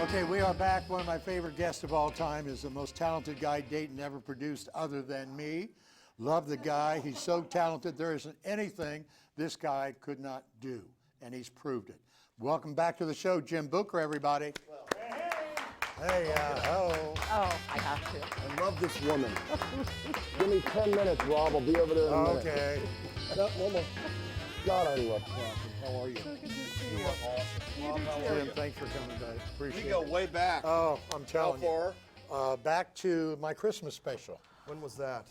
Okay, we are back. One of my favorite guests of all time is the most talented guy Dayton ever produced other than me. Love the guy. He's so talented. There isn't anything this guy could not do, and he's proved it. Welcome back to the show, Jim Bucher, everybody. Hey, hello. Oh, I have to. I love this woman. Give me 10 minutes, Rob. I'll be over there in a minute. Okay. No, one more. God, I love Catherine. How are you? So good to see you. Rob, how are Jim, you? thanks for coming back. Appreciate We it. go way back. Oh, I'm telling How far? you. Back to my Christmas special. When was that?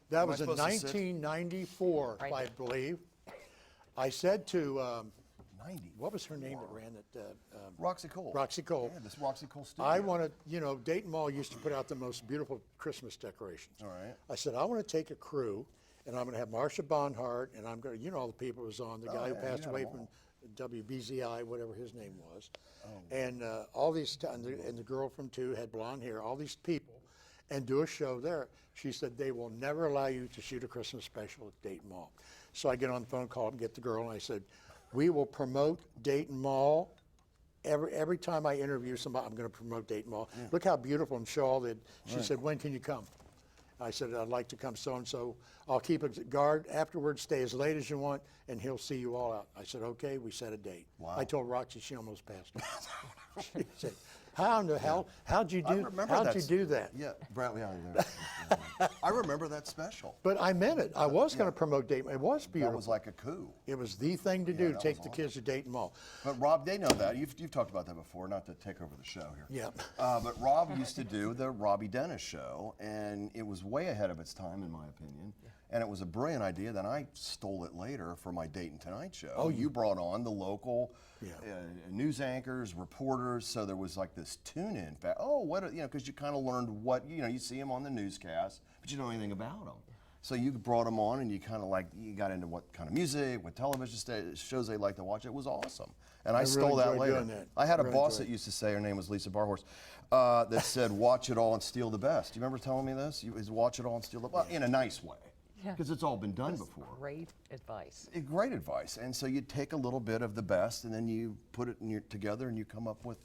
That Am I was in supposed to sit? 1994, Right. I believe. I said to, 90. what was her name that ran it? Roxy Cole. Roxy Cole. Yeah, this Roxy Cole studio. I want to, you know, Dayton Mall used to put out the most beautiful Christmas decorations. All right. I said, I want to take a crew, and I'm going to have Marsha Bonhart, and I'm going to, you know, all the people who was on, the guy who yeah, passed you away know from WBZI, whatever his name was. Oh. And all these, and the girl from 2 had blonde hair, all these people, and do a show there. She said, they will never allow you to shoot a Christmas special at Dayton Mall. So I get on the phone, call up, and get the girl, and I said, we will promote Dayton Mall. Every time I interview somebody, I'm going to promote Dayton Mall. Yeah. Look how beautiful and show all that. She said, when can you come? I said, I'd like to come so-and-so. I'll keep a guard afterwards, stay as late as you want, and he'll see you all out. I said, okay, we set a date. Wow. I told Roxy, she almost passed me. She said, how in the hell, how'd you do that? Yeah, Brantley, I remember that special. But I meant it. I was going to promote Dayton. It was beautiful. That was like a coup. It was the thing to do, that take was the awesome. kids to Dayton Mall. But Rob, they know that. You've talked about that before, not to take over the show here. Yeah. But Rob used to do the Robbie Dennis show, and it was way ahead of its time, in my opinion. And it was a brilliant idea. Then I stole it later for my Dayton Tonight show. Oh, you brought on the local news anchors, reporters. So there was like this tune-in. Oh, what you know, because you kind of learned what you see them on the newscast, but you don't know anything about them. So you brought them on, and you kind of you got into what kind of music, what television shows they like to watch. It was awesome, and I stole that later. I had a boss that used to say, her name was Lisa Barhorse, that said, "Watch it all and steal the best." Do you remember telling me this? You was watch it all and steal the best in a nice way. Because it's all been done before. Great advice. Great advice. And so you take a little bit of the best, and then you put it together, and you come up with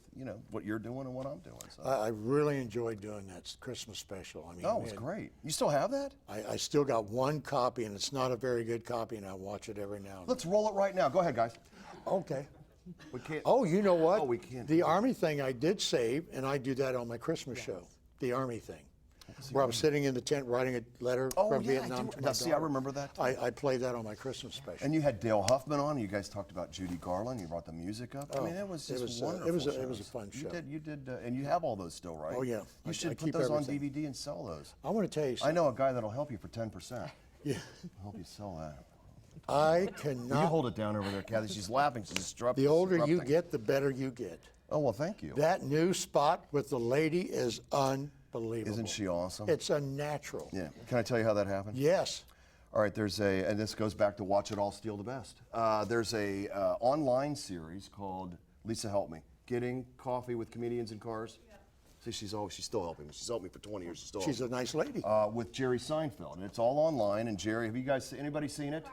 what you're doing and what I'm doing. So. I really enjoyed doing that Christmas special. I mean, Oh, it was great. You still have that? I still got one copy, and it's not a very good copy, and I watch it every now and then. Let's roll it right now. Go ahead, guys. Okay. We can't. Oh, you know what? Oh, we can't. The Army thing I did save, and I do that on my Christmas show. The Army thing. Where I was sitting in the tent writing a letter from Vietnam to my daughter. See, I remember that. I played that on my Christmas special. And you had Dale Huffman on. You guys talked about Judy Garland. You brought the music up. I mean, it was just wonderful. It was a fun show. You did, and you have all those still, right? Oh, yeah. You should I put keep those on everything. DVD and sell those. I want to tell you something. I know a guy that'll help you for 10%. Yeah. I'll help you sell that. I Will you cannot. hold it down over there, Kathy? She's laughing. She's disrupting. The older you get, the better you get. Oh, well, thank you. That new spot with the lady is unbelievable. Isn't she awesome? It's unnatural. Yeah. Can I tell you how that happened? Yes. All right, and this goes back to Watch It All, Steal the Best. There's a online series called Lisa Help Me, Getting Coffee with Comedians in Cars. See, she's still helping me. She's helped me for 20 years. She's a nice lady. With Jerry Seinfeld, and it's all online. And Jerry, anybody seen it?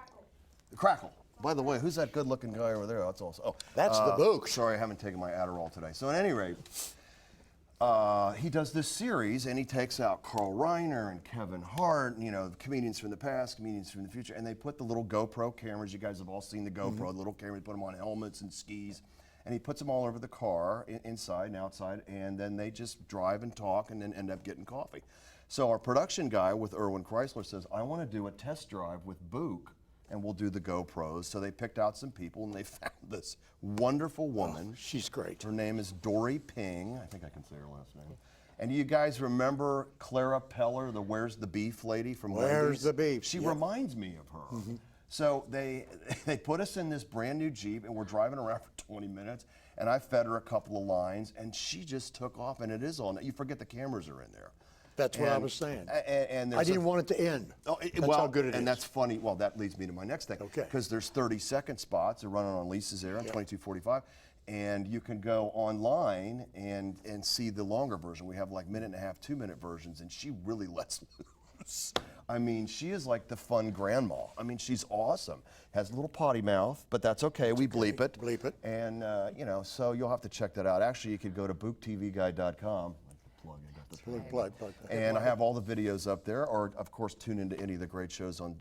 Crackle. By the way, who's that good-looking guy over there? That's also. Oh, that's the Bucher. Sorry, I haven't taken my Adderall today. So at any rate, he does this series, and he takes out Carl Reiner and Kevin Hart, comedians from the past, comedians from the future, and they put the little GoPro cameras. You guys have all seen the GoPro, the little camera. They put them on helmets and skis, and he puts them all over the car, inside and outside, and then they just drive and talk, and then end up getting coffee. So our production guy with Irwin Chrysler says, I want to do a test drive with Bucher, and we'll do the GoPros. So they picked out some people, and they found this wonderful woman. Oh, she's great. Her name is Dory Ping. I think I can say her last name. And you guys remember Clara Peller, the Where's the Beef lady from Where's Wendy's? the Beef? She Yeah. reminds me of her. So they put us in this brand new Jeep, and we're driving around for 20 minutes, and I fed her a couple of lines, and she just took off, and it is on. You forget the cameras are in there. That's what I was saying. And I didn't want it to end. That's how good it is. And that's funny. Well, that leads me to my next thing. Okay. Because there's 30-second spots. They're running on Lisa's there on 22:45. And you can go online and see the longer version. We have like minute and a half, 2-minute versions, and she really lets loose. house. I mean, she is like the fun grandma. I mean, she's awesome. Has a little potty mouth, but that's okay. We bleep it. Bleep it. And, you know, so you'll have to check that out. Actually, you could go to booktvguide.com. Plug. And I have all the videos up there, or of course tune into any of the great shows on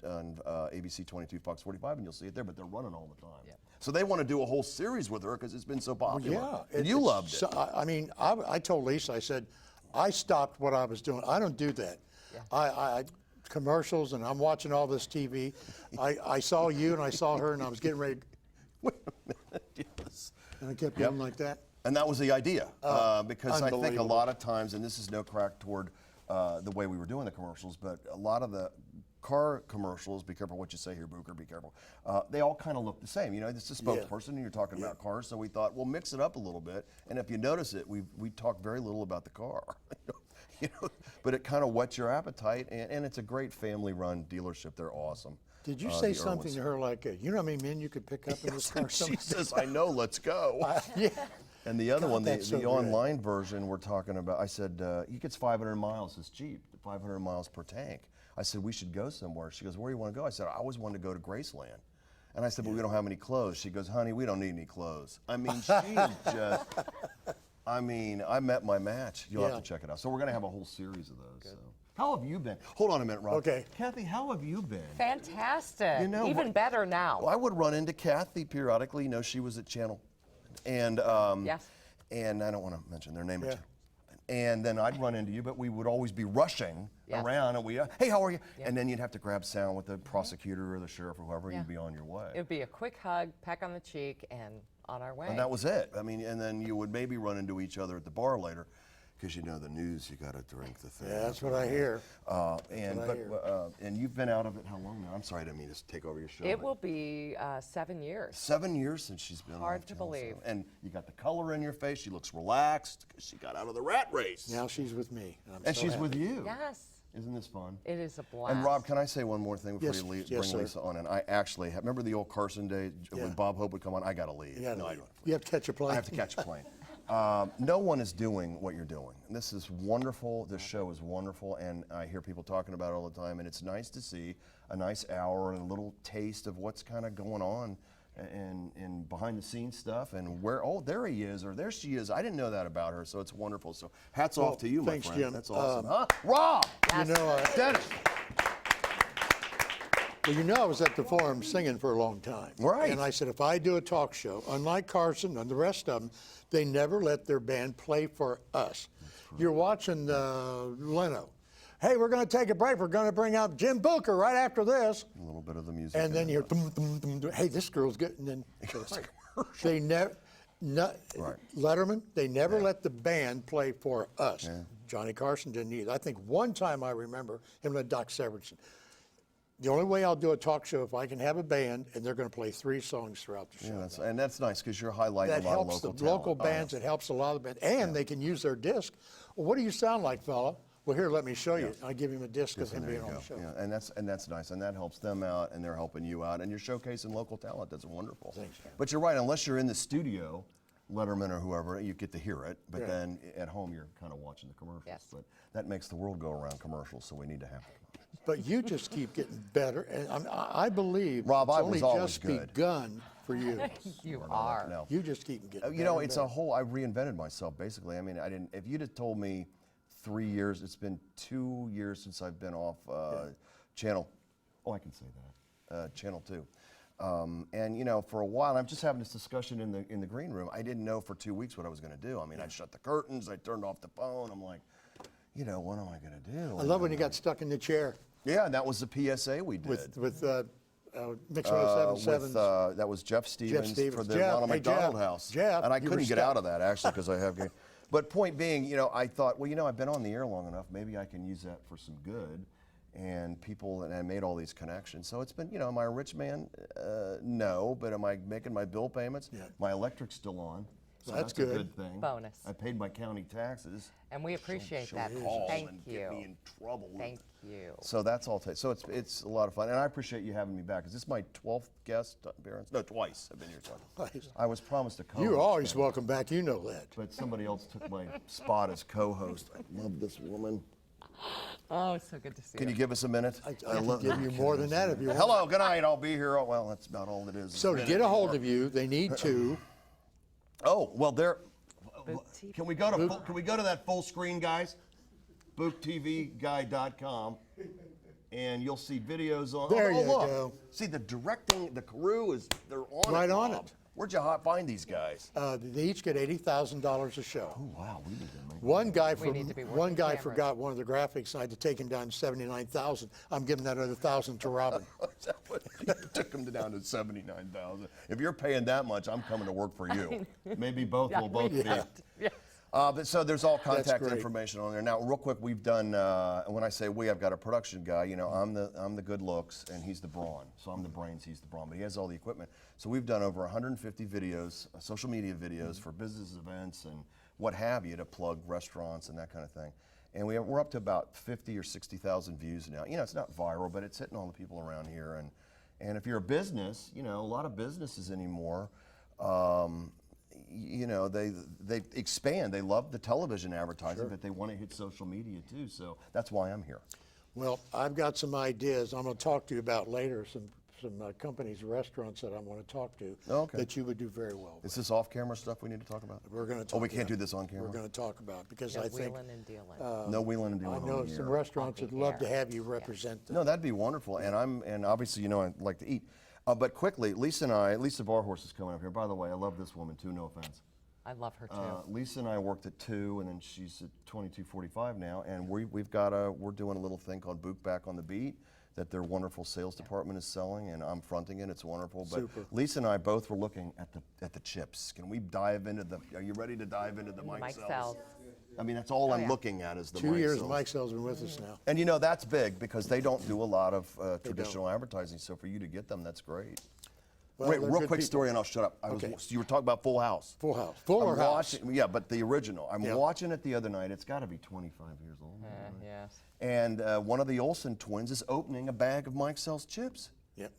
ABC 22, Fox 45, and you'll see it there, but they're running all the time. Yeah. So they want to do a whole series with her because it's been so popular. Yeah. And you loved it. So, I mean, I told Lisa, I said, I stopped what I was doing. I don't do that. Yeah. I commercials, and I'm watching all this TV. I saw you, and I saw her, and I was getting ready, Wait a minute. Yes. and I kept Yep. going like that. And that was the idea, because I think a unbelievable. lot of times, and this is no crack toward the way we were doing the commercials, but a lot of the car commercials, be careful what you say here, Bucher, be careful, they all kind of look the same. You know, this is a spokesperson, and you're talking about cars, so we thought, we'll mix it up a little bit. And if you notice it, we talk very little about the car. You know, but it kind of whets your appetite, and it's a great family-run dealership. They're awesome. Did you the say something Irwins. to her like, you know how many men you could pick up in this car? She says, I know, let's go. Yeah. And the other God, one, the that's so good. online version we're talking about, I said, he gets 500 miles, it's cheap, 500 miles per tank. I said, we should go somewhere. She goes, where do you want to go? I said, I always wanted to go to Graceland. And I said, but we don't have any clothes. She goes, honey, we don't need any clothes. I mean, she just, I mean, I met my match. You'll have Yeah. to check it out. So we're going to have a whole series of those. So. How have you been? Hold on a minute, Rob. Okay. Kathy, how have you been? Fantastic. You know Even what- better now. Well, I would run into Kathy periodically. You know, she was at Channel. And, Yes. and I don't want to mention their name. Yeah. And then I'd run into you, but we would always be rushing Yes. around, and we, hey, how are you? Yeah. And then you'd have to grab sound with the prosecutor or the sheriff or whoever, and Yeah. you'd be on your way. It would be a quick hug, peck on the cheek, and on our way. And that was it. I mean, and then you would maybe run into each other at the bar later, because you know the news, you got to drink the thing. Yeah, that's what I hear. And what I hear. and you've been out of it how long now? I'm sorry, I didn't mean to take over your show. It but will be 7 years. 7 years since she's been on Hard the to channel, so- believe. And you got the color in your face. She looks relaxed because she got out of the rat race. Now she's with me. I'm And so she's happy. with you. Yes. Isn't this fun? It is a blast. And Rob, can I say one more thing before Yes, you yes, bring sir. Lisa on? And I actually remember the old Carson day Yeah. when Bob Hope would come on. I got to leave. You gotta No, I leave. don't. You have to catch a plane. I have to catch a plane. No one is doing what you're doing. And this is wonderful. This show is wonderful, and I hear people talking about it all the time. And it's nice to see a nice hour and a little taste of what's kind of going on and behind the scenes stuff. And where, oh, there he is, or there she is. I didn't know that about her, so it's wonderful. So hats Well, off to you, thanks, my friend. Jim. That's awesome. Huh? Rob! You know, Dennis! well, you know, I was at the Forum singing for a long time. Right. And I said, if I do a talk show, unlike Carson and the rest of them, they never let their band play for us. You're watching Leno. Hey, we're going to take a break. We're going to bring out Jim Bucher right after this. A little bit of the music. And in then there. you're, hey, this girl's good. And then they never, Letterman, they never let the band play for us. Yeah. Johnny Carson didn't either. I think one time I remember him and Doc Severinsen. The only way I'll do a talk show if I can have a band and they're going to play 3 songs throughout the show. Yeah, that's nice because you're highlighting That a lot helps of the local local talent. bands. It helps a lot of bands, and they can use their disc. Well, what do you sound like, fella? Well, here, let me show you. I give him a disc of him There being you on go. the show. Yeah, and that's nice, and that helps them out, and they're helping you out, and you're showcasing local talent. That's wonderful. Thanks. But you're right. Unless you're in the studio, Letterman or whoever, you get to hear it. But Yeah. then at home, you're kind of watching the commercials. Yes. But that makes the world go around commercials, so we need to have them. But you just keep getting better, and I believe Rob, it's I only was always just good. begun for you. You are. No. You just keep getting better. You know, and it's better. a whole. I reinvented myself basically. I mean, I didn't. If you'd have told me 3 years, it's been 2 years since I've been off channel. Oh, I can say that. Channel 2. And you know, for a while, I'm just having this discussion in the green room. I didn't know for 2 weeks what I was going to do. I mean, I shut the curtains. I turned off the phone. I'm like, you know, what am I going to do? I love when you got stuck in the chair Yeah, and that was the PSA we did. with Mix 1077. That was Jeff Stevens, for Stevens. the Jeff, Ronald hey, McDonald Jeff. House. Jeff, and I you couldn't were get stuck. out of that actually because I have. But point being, you know, I thought, well, you know, I've been on the air long enough. Maybe I can use that for some good. And people, and I made all these connections. So it's been, you know, am I a rich man? No, but am I making my bill payments? Yeah. My electric's still on. So That's a good. good thing. Bonus. I paid my county taxes. And we appreciate She'll that. call Thank and you. get me in trouble. Thank you. So that's all. So it's a lot of fun, and I appreciate you having me back. Is this my 12th guest appearance? No, twice. I've been here twice. Twice. I was promised a co-host. You're always welcome back. You know that. But somebody else took my spot as co-host. I love this woman. Oh, it's so good to see Can you. you give us a minute? I can give you more than that if you want. Hello, good night. I'll be here. Oh, well, that's about all it is. So to get a hold of you, they need to. Oh, well, there. Boutique. Can we go to that full screen, guys? BookTVGuy.com, and you'll see videos on. There oh, you look. go. See, the directing, the crew they're on Right it. on Bob. it. Where'd you find these guys? They each get $80,000 a show. Oh, wow, we need to make. One guy need to be working one guy cameras. forgot one of the graphics, and I had to take him down to 79,000. I'm giving that other 1,000 to Robin. You took them down to 79,000. If you're paying that much, I'm coming to work for you. Maybe both will both be. Yes. But so there's all contact great. information on there. Now, real quick, we've done. And when I say we, I've got a production guy. You know, I'm the good looks, and he's the brawn. So I'm the brains, he's the brawn. But he has all the equipment. So we've done over 150 videos, social media videos for business events and what have you to plug restaurants and that kind of thing. And we're up to about 50 or 60,000 views now. You know, it's not viral, but it's hitting all the people around here. And if you're a business, you know, a lot of businesses anymore. You know, they expand. They love the television advertising, but they want to hit social media too. So that's why I'm here. Well, I've got some ideas I'm going to talk to you about later, some companies, restaurants that I want to talk to Okay. that you would do very well with. Is this off-camera stuff we need to talk about? We're going to talk Oh, we can't about do it. this on camera? We're going to talk about it because No I think wheeling and dealing. No wheeling and I dealing know on the some air. restaurants would Off the love to air. have you represent them. No, that'd be wonderful. And obviously, you know, I like to eat. But quickly, Lisa Barhorse is coming up here. By the way, I love this woman too, no offense. I love her too. Lisa and I worked at 2, and then she's at 22:45 now, and we're doing a little thing called Book Back on the Beat that their wonderful sales department is selling, and I'm fronting it. It's wonderful. But Super. Lisa and I both were looking at the chips. Can we dive into the? Are you ready to dive into the Mike Mike Sells? Sells. I mean, that's all I'm yeah. looking at is the 2 Mike years Sells. Mike Sell's been with us now. And you know that's big because they don't do a lot of traditional advertising. So for you to get them, that's great. Well, Wait, they're real good quick people. story, and I'll shut up. Okay. You were talking about Full House. Full House. Fuller I'm House. watching, yeah, but the original. I'm Yeah. watching it the other night. It's got to be 25 years old. Yes. And one of the Olsen twins is opening a bag of Mike Sells chips. Yep.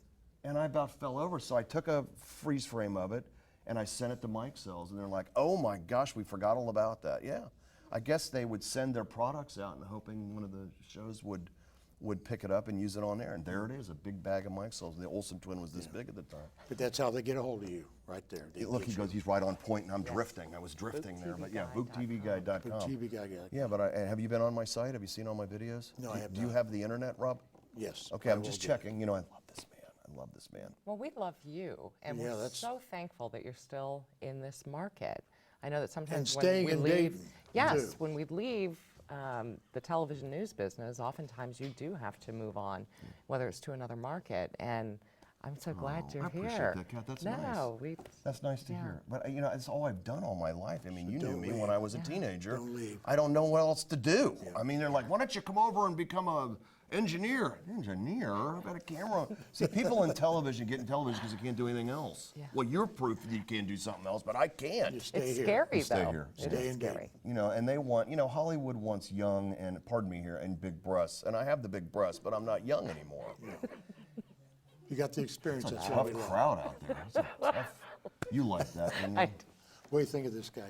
And I about fell over. So I took a freeze frame of it and I sent it to Mike Sells. And they're like, oh my gosh, we forgot all about that. Yeah. I guess they would send their products out and hoping one of the shows would pick it up and use it on there. And there it is, a big bag of Mike Sells. The Olsen twin was this big at the time. But that's how they get a hold of you, right there. They Look, get he you. goes, he's right on point, and I'm drifting. I was drifting there. But yeah, BookTVGuy.com. TV guy. Yeah, but have you been on my site? Have you seen all my videos? No, I have Do you not. have the internet, Rob? Yes. Okay, I I'm will just do. checking. You know, I love this man. I love this man. Well, we love you, and Yeah, we're that's- so thankful that you're still in this market. I know that sometimes And when staying we in leave, Dayton, yes, too. when we leave the television news business, oftentimes you do have to move on, whether it's to another market. And I'm so glad you're I appreciate here. that, Kat. That's no, nice. we. That's nice to Yeah. hear. But you know, it's all I've done all my life. I mean, you knew don't me leave. when I was a teenager. Don't leave. I don't know what else to do. I mean, they're like, why don't you come over and become a engineer? Engineer? I've got a camera. See, people in television get in television because they can't do anything else. Yeah. Well, you're proof that you can't do something else, but I can't. You stay It's here. scary You stay though. here. It Stay is in Dayton. scary. You know, and they want, you know, Hollywood wants young and, pardon me here, and big breasts. And I have the big breasts, but I'm not young anymore. You got the experience. That's what Tough we love. crowd out there. It's a tough, you like that, didn't you? I- What do you think of this guy?